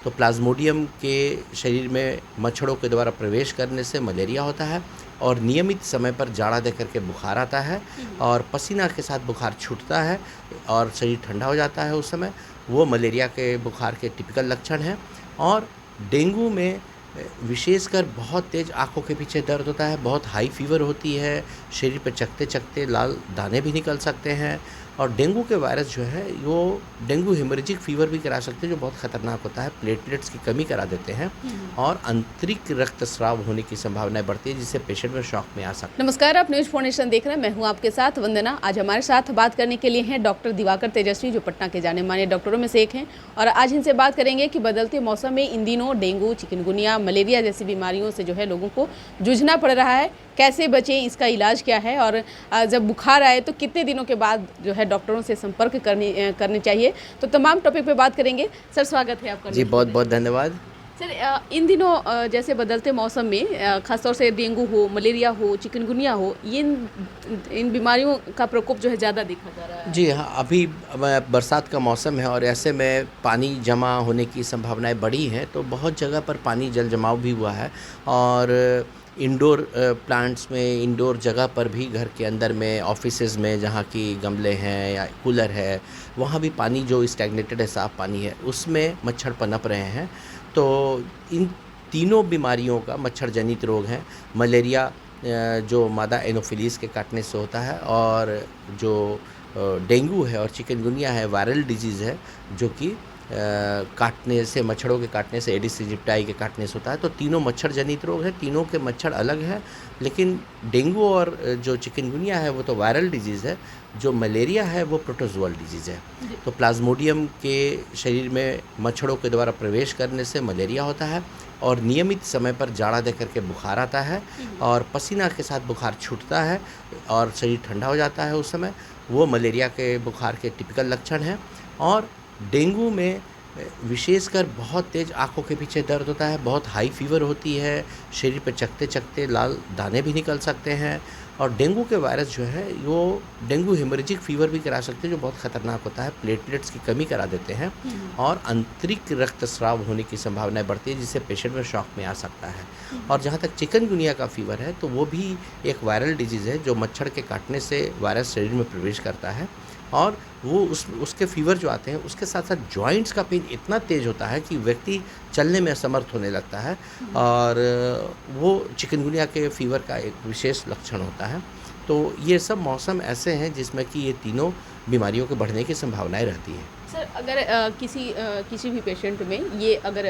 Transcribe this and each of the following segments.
तो प्लाज्मोडियम के शरीर में मच्छरों के द्वारा प्रवेश करने से मलेरिया होता है और नियमित समय पर जाड़ा दे करके बुखार आता है और पसीना के साथ बुखार छूटता है और शरीर ठंडा हो जाता है उस समय। वो मलेरिया के बुखार के टिपिकल लक्षण हैं। और डेंगू में विशेषकर बहुत तेज़ आँखों के पीछे दर्द होता है, बहुत हाई फीवर होती है, शरीर पे चकते चकते लाल दाने भी निकल सकते हैं। और डेंगू के वायरस जो है वो डेंगू हेमरेजिक फीवर भी करा सकते हैं, जो बहुत ख़तरनाक होता है, प्लेटलेट्स की कमी करा देते हैं और आंतरिक रक्तस्राव होने की संभावनाएं बढ़ती है, जिससे पेशेंट में शॉक में आ सकता है। नमस्कार, आप न्यूज फाउंडेशन देख रहे हैं। मैं हूं आपके साथ वंदना। आज हमारे साथ बात करने के लिए हैं डॉक्टर दिवाकर तेजस्वी, जो पटना के जाने माने डॉक्टरों में से एक हैं। और आज इनसे बात करेंगे कि बदलते मौसम में इन दिनों डेंगू, चिकनगुनिया, मलेरिया जैसी बीमारियों से जो है लोगों को जूझना पड़ रहा है। कैसे बचें, इसका इलाज क्या है, और जब बुखार आए तो कितने दिनों के बाद जो है डॉक्टरों से संपर्क करनी चाहिए। तो तमाम टॉपिक पे बात करेंगे। सर, स्वागत है आपका। जी, बहुत बहुत धन्यवाद। सर, इन दिनों जैसे बदलते मौसम में खासतौर से डेंगू हो, मलेरिया हो, चिकनगुनिया हो, ये इन बीमारियों का प्रकोप जो है ज़्यादा देखा जा रहा है। जी हाँ, अभी बरसात का मौसम है और ऐसे में पानी जमा होने की संभावनाएं बढ़ी हैं, तो बहुत जगह पर पानी जल जमाव भी हुआ है। और इंडोर प्लांट्स में, इंडोर जगह पर भी, घर के अंदर में, ऑफिसेज़ में जहाँ की गमले हैं या कूलर है, वहाँ भी पानी जो स्टैग्नेटेड है, साफ़ पानी है, उसमें मच्छर पनप रहे हैं। तो इन तीनों बीमारियों का मच्छर जनित रोग है। मलेरिया जो मादा एनोफिलीज के काटने से होता है, और जो डेंगू है और चिकनगुनिया है वायरल डिजीज़ है, जो कि काटने से, मच्छरों के काटने से, एडिस इजिप्टाई के काटने से होता है। तो तीनों मच्छर जनित रोग हैं, तीनों के मच्छर अलग हैं। लेकिन डेंगू और जो चिकनगुनिया है वो तो वायरल डिजीज़ है, जो मलेरिया है वो प्रोटोजोअल डिजीज़ है। तो प्लाज्मोडियम के शरीर में मच्छरों के द्वारा प्रवेश करने से मलेरिया होता है और नियमित समय पर जाड़ा दे करके बुखार आता है और पसीना के साथ बुखार छूटता है और शरीर ठंडा हो जाता है उस समय। वो मलेरिया के बुखार के टिपिकल लक्षण हैं। और डेंगू में विशेषकर बहुत तेज़ आँखों के पीछे दर्द होता है, बहुत हाई फीवर होती है, शरीर पे चकते चकते लाल दाने भी निकल सकते हैं। और डेंगू के वायरस जो है वो डेंगू हेमरेजिक फीवर भी करा सकते हैं, जो बहुत ख़तरनाक होता है, प्लेटलेट्स की कमी करा देते हैं और आंतरिक रक्तस्राव होने की संभावनाएं बढ़ती है, जिससे पेशेंट में शॉक में आ सकता है। और जहाँ तक चिकनगुनिया का फीवर है, तो वो भी एक वायरल डिजीज़ है, जो मच्छर के काटने से वायरस शरीर में प्रवेश करता है। और वो उसके फीवर जो आते हैं, उसके साथ साथ जॉइंट्स का पेन इतना तेज़ होता है कि व्यक्ति चलने में असमर्थ होने लगता है। और वो चिकनगुनिया के फीवर का एक विशेष लक्षण होता है। तो ये सब मौसम ऐसे हैं जिसमें कि ये तीनों बीमारियों के बढ़ने की संभावनाएं रहती हैं। सर, अगर किसी भी पेशेंट में ये अगर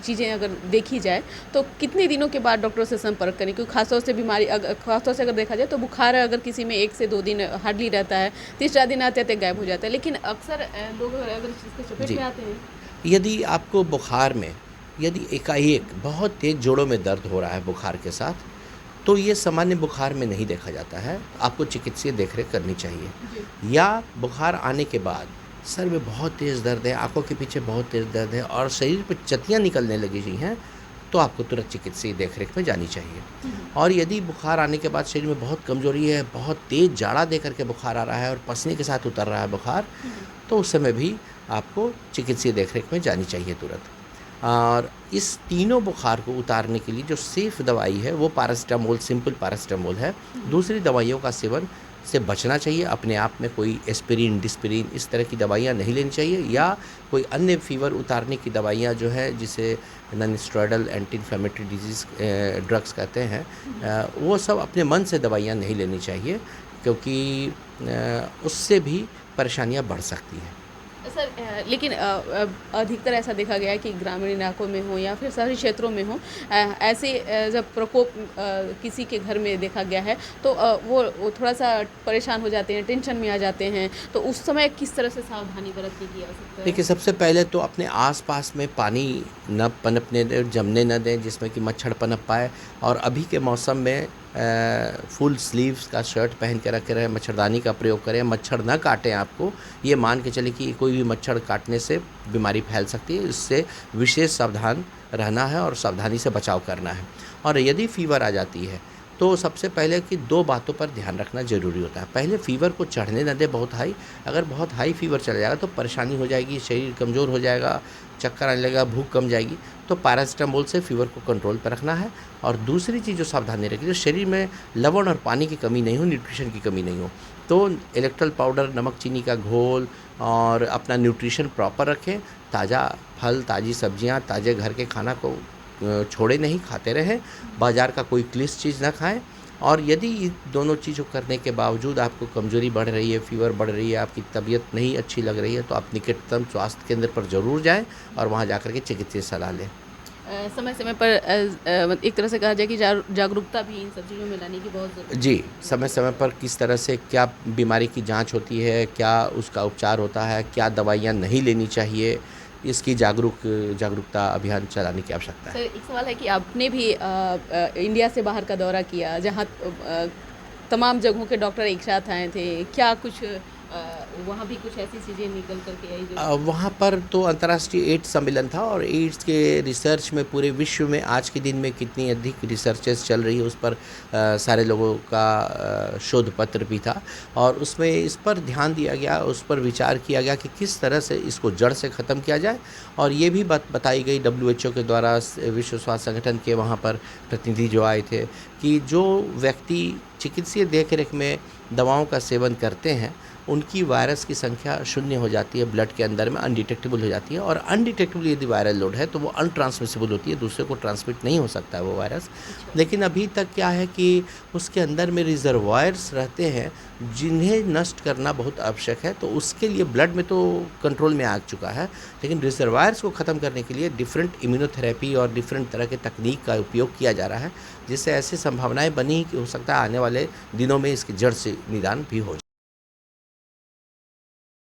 चीज़ें अगर देखी जाए तो कितने दिनों के बाद डॉक्टर से संपर्क करें? क्योंकि खासतौर से अगर देखा जाए तो बुखार अगर किसी में 1 से 2 दिन हार्डली रहता है, तीसरा दिन आते आते गायब हो जाता है। लेकिन अक्सर लोग अगर इसके चपेट में आते हैं, यदि आपको बुखार में, यदि एकाएक बहुत तेज़ जोड़ों में दर्द हो रहा है बुखार के साथ, तो ये सामान्य बुखार में नहीं देखा जाता है, आपको चिकित्सकीय देखरेख करनी चाहिए। या बुखार आने के बाद सर में बहुत तेज़ दर्द है, आंखों के पीछे बहुत तेज़ दर्द है और शरीर पर चतियाँ निकलने लगी हुई हैं, तो आपको तुरंत चिकित्सकीय देखरेख में जानी चाहिए। और यदि बुखार आने के बाद शरीर में बहुत कमजोरी है, बहुत तेज़ जाड़ा दे करके बुखार आ रहा है और पसीने के साथ उतर रहा है बुखार, तो उस समय भी आपको चिकित्सकीय देखरेख में जानी चाहिए तुरंत। और इस तीनों बुखार को उतारने के लिए जो सेफ दवाई है वो पैरासीटामोल, सिंपल पैरासीटामोल है। दूसरी दवाइयों का सेवन से बचना चाहिए। अपने आप में कोई एस्पिरिन, डिस्पिरिन, इस तरह की दवाइयाँ नहीं लेनी चाहिए, या कोई अन्य फीवर उतारने की दवाइयाँ जो है, जिसे non steroidal anti inflammatory disease drugs कहते हैं, वो सब अपने मन से दवाइयाँ नहीं लेनी चाहिए, क्योंकि उससे भी परेशानियाँ बढ़ सकती हैं। सर, लेकिन अधिकतर ऐसा देखा गया है कि ग्रामीण इलाकों में हो या फिर शहरी क्षेत्रों में हो, ऐसे जब प्रकोप किसी के घर में देखा गया है तो वो थोड़ा सा परेशान हो जाते हैं, टेंशन में आ जाते हैं। तो उस समय किस तरह से सावधानी बरतने की आवश्यकता है? देखिए, सबसे पहले तो अपने आसपास में पानी न पनपने दें, जमने न दें, जिसमें कि मच्छर पनप पाए। और अभी के मौसम में फुल स्लीव्स का शर्ट पहन के रखे रहें, मच्छरदानी का प्रयोग करें, मच्छर न काटें आपको, ये मान के चले कि कोई भी मच्छर काटने से बीमारी फैल सकती है। इससे विशेष सावधान रहना है और सावधानी से बचाव करना है। और यदि फीवर आ जाती है तो सबसे पहले कि 2 बातों पर ध्यान रखना ज़रूरी होता है। पहले फ़ीवर को चढ़ने ना दें बहुत हाई, अगर बहुत हाई फ़ीवर चला जाएगा तो परेशानी हो जाएगी, शरीर कमज़ोर हो जाएगा, चक्कर आने लगेगा, भूख कम जाएगी। तो पैरासिटामोल से फ़ीवर को कंट्रोल पर रखना है। और दूसरी चीज़ जो सावधानी रखनी है, शरीर में लवण और पानी की कमी नहीं हो, न्यूट्रिशन की कमी नहीं हो। तो इलेक्ट्रोल पाउडर, नमक चीनी का घोल और अपना न्यूट्रिशन प्रॉपर रखें। ताज़ा फल, ताज़ी सब्जियां, ताज़े घर के खाना को छोड़े नहीं, खाते रहें। बाज़ार का कोई क्लिष्ट चीज़ ना खाएं। और यदि इन दोनों चीज़ों करने के बावजूद आपको कमज़ोरी बढ़ रही है, फ़ीवर बढ़ रही है, आपकी तबीयत नहीं अच्छी लग रही है, तो आप निकटतम स्वास्थ्य केंद्र पर ज़रूर जाएं और वहां जाकर के चिकित्सीय सलाह लें। समय समय पर एक तरह से कहा जाए कि जागरूकता भी इन सब चीज़ों में लाने की बहुत ज़रूरत जी, समय समय पर किस तरह से क्या बीमारी की जांच होती है, क्या उसका उपचार होता है, क्या दवाइयाँ नहीं लेनी चाहिए, इसकी जागरूकता अभियान चलाने की आवश्यकता है। सर, एक सवाल है कि आपने भी इंडिया से बाहर का दौरा किया, जहाँ तमाम जगहों के डॉक्टर एक साथ आए थे। क्या कुछ वहाँ भी कुछ ऐसी चीज़ें निकल कर के आई जो वहाँ पर तो अंतर्राष्ट्रीय एड्स सम्मेलन था और एड्स के रिसर्च में पूरे विश्व में आज के दिन में कितनी अधिक रिसर्चेस चल रही है, उस पर सारे लोगों का शोध पत्र भी था। और उसमें इस पर ध्यान दिया गया, उस पर विचार किया गया कि किस तरह से इसको जड़ से ख़त्म किया जाए। और ये भी बात बताई गई WHO के द्वारा, विश्व स्वास्थ्य संगठन के वहाँ पर प्रतिनिधि जो आए थे, कि जो व्यक्ति चिकित्सीय देखरेख में दवाओं का सेवन करते हैं उनकी वायरस की संख्या शून्य हो जाती है, ब्लड के अंदर में अनडिटेक्टेबल हो जाती है। और अनडिटेक्टेबल यदि वायरल लोड है तो वो अनट्रांसमिसिबल होती है, दूसरे को ट्रांसमिट नहीं हो सकता है वो वायरस। लेकिन अभी तक क्या है कि उसके अंदर में रिजर्वायर्स रहते हैं जिन्हें नष्ट करना बहुत आवश्यक है। तो उसके लिए ब्लड में तो कंट्रोल में आ चुका है, लेकिन रिजर्वायर्स को ख़त्म करने के लिए डिफरेंट इम्यूनोथेरेपी और डिफरेंट तरह के तकनीक का उपयोग किया जा रहा है, जिससे ऐसी संभावनाएं बनी कि हो सकता है आने वाले दिनों में इसकी जड़ से निदान भी हो जाए।